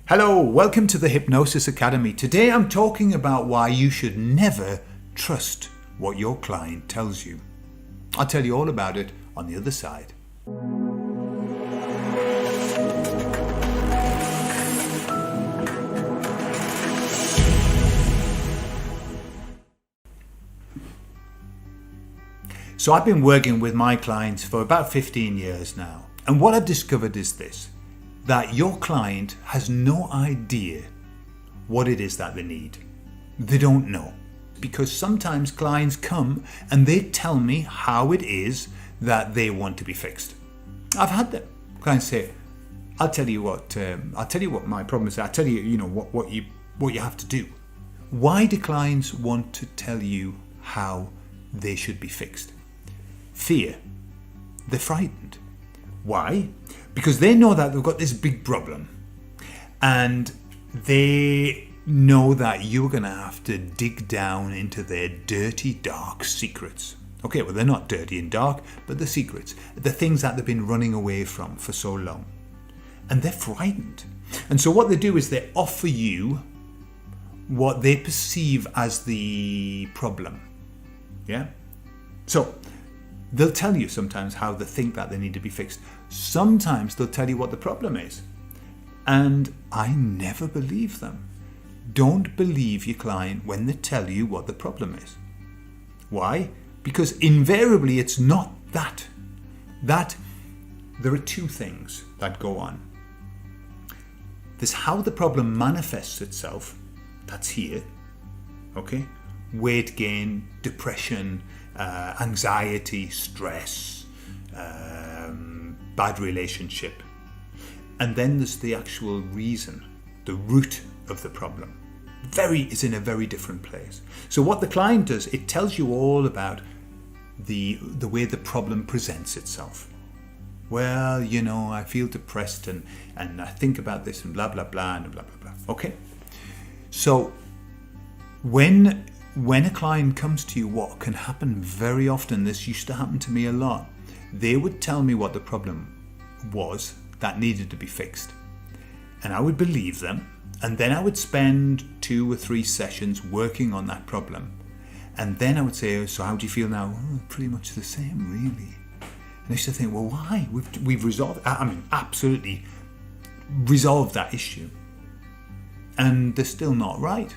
Hello, welcome to the Hypnosis Academy. Today I'm talking about why you should never trust what your client tells you. I'll tell you all about it on the other side. So I've been working with my clients for about 15 years now. And what I've discovered is this, that your client has no idea what it is that they need. They don't know. Because sometimes clients come and they tell me how it is that they want to be fixed. I've had them. Clients say, I'll tell you what my problem is. I'll tell you, what you have to do. Why do clients want to tell you how they should be fixed? Fear. They're frightened. Why? Because they know that they've got this big problem and they know that you're going to have to dig down into their dirty, dark secrets. Okay, well, they're not dirty and dark, but the secrets, the things that they've been running away from for so long. And they're frightened. And so what they do is they offer you what they perceive as the problem. Yeah? So they'll tell you sometimes how they think that they need to be fixed. Sometimes they'll tell you what the problem is. And I never believe them. Don't believe your client when they tell you what the problem is. Why? Because invariably it's not that. There are two things that go on. There's how the problem manifests itself. That's here. Okay? Weight gain, depression, anxiety, stress, bad relationship. And then there's the actual reason, the root of the problem. Is in a very different place. So what the client does, it tells you all about the way the problem presents itself. Well, I feel depressed and I think about this and blah, blah, blah, and blah, blah, blah. Okay? So when a client comes to you, what can happen very often, this used to happen to me a lot, they would tell me what the problem was that needed to be fixed. And I would believe them, and then I would spend 2 or 3 sessions working on that problem. And then I would say, so how do you feel now? Oh, pretty much the same, really. And I used to think, well, why? We've resolved, absolutely resolved that issue. And they're still not right.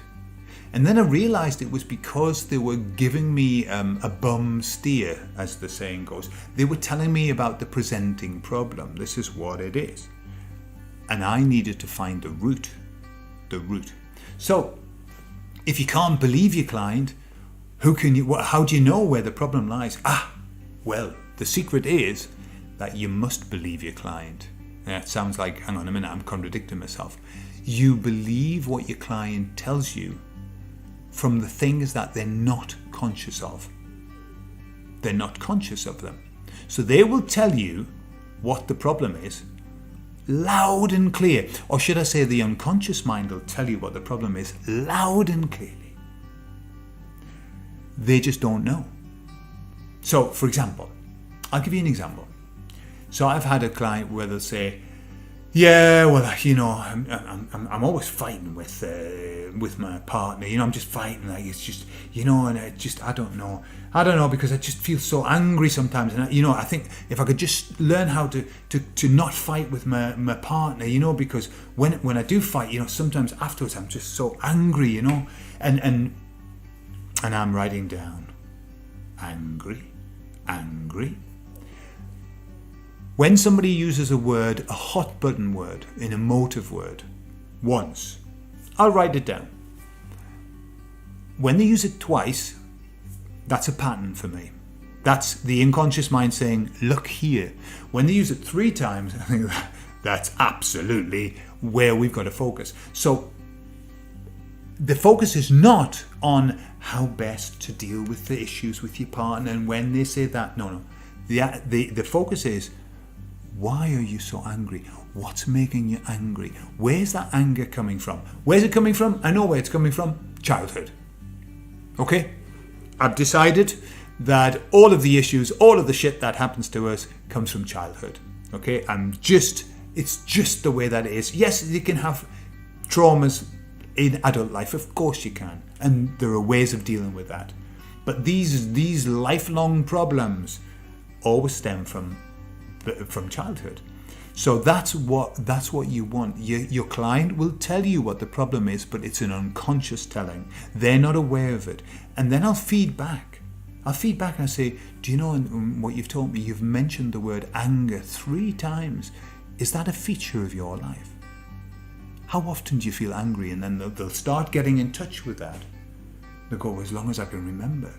And then I realized it was because they were giving me a bum steer, as the saying goes. They were telling me about the presenting problem. This is what it is. And I needed to find the root. So, if you can't believe your client, how do you know where the problem lies? Well, the secret is that you must believe your client. It sounds like, hang on a minute, I'm contradicting myself. You believe what your client tells you from the things that they're not conscious of. They're not conscious of them. So they will tell you what the problem is, loud and clear. Or should I say the unconscious mind will tell you what the problem is, loud and clearly. They just don't know. So, for example, I'll give you an example. So I've had a client where they'll say, yeah, well, I'm always fighting with my partner. I'm just fighting. Like it's just, and I don't know because I just feel so angry sometimes. And I think if I could just learn how to not fight with my partner, because when I do fight, sometimes afterwards I'm just so angry, and I'm writing down angry. When somebody uses a word, a hot button word, an emotive word, once, I'll write it down. When they use it twice, that's a pattern for me. That's the unconscious mind saying, look here. When they use it 3 times, I think that's absolutely where we've got to focus. So the focus is not on how best to deal with the issues with your partner and when they say that. No. The focus is, why are you so angry? What's making you angry? Where's that anger coming from? Where's it coming from? I know where it's coming from. Childhood. Okay? I've decided that all of the issues, all of the shit that happens to us comes from childhood. Okay? It's just the way that it is. Yes, you can have traumas in adult life? Of course you can, and there are ways of dealing with that. But these lifelong problems always stem from childhood. So that's what you want. Your client will tell you what the problem is, but it's an unconscious telling. They're not aware of it. And then I'll feed back. And I say, do you know what you've told me? You've mentioned the word anger 3 times. Is that a feature of your life? How often do you feel angry? And then they'll start getting in touch with that. They'll go, as long as I can remember.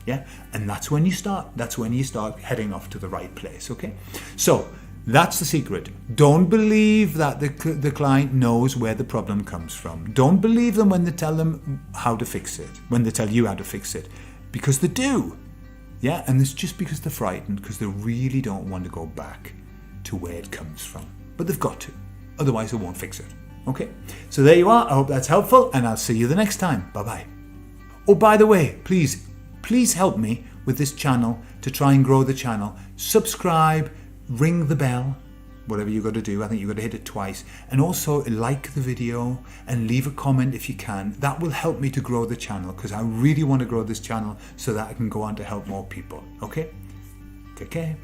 Yeah, and that's when you start heading off to the right place. Okay, so that's the secret. Don't believe that the client knows where the problem comes from. Don't believe them when they tell them how to fix it, when they tell you how to fix it, because they do. Yeah, and it's just because they're frightened, because they really don't want to go back to where it comes from, but they've got to, otherwise they won't fix it. Okay, so there you are. I hope that's helpful, and I'll see you the next time. Bye bye. Oh, by the way, please help me with this channel to try and grow the channel. Subscribe, ring the bell, whatever you got to do. I think you got to hit it twice. And also like the video and leave a comment if you can. That will help me to grow the channel, because I really want to grow this channel so that I can go on to help more people. Okay? Take care.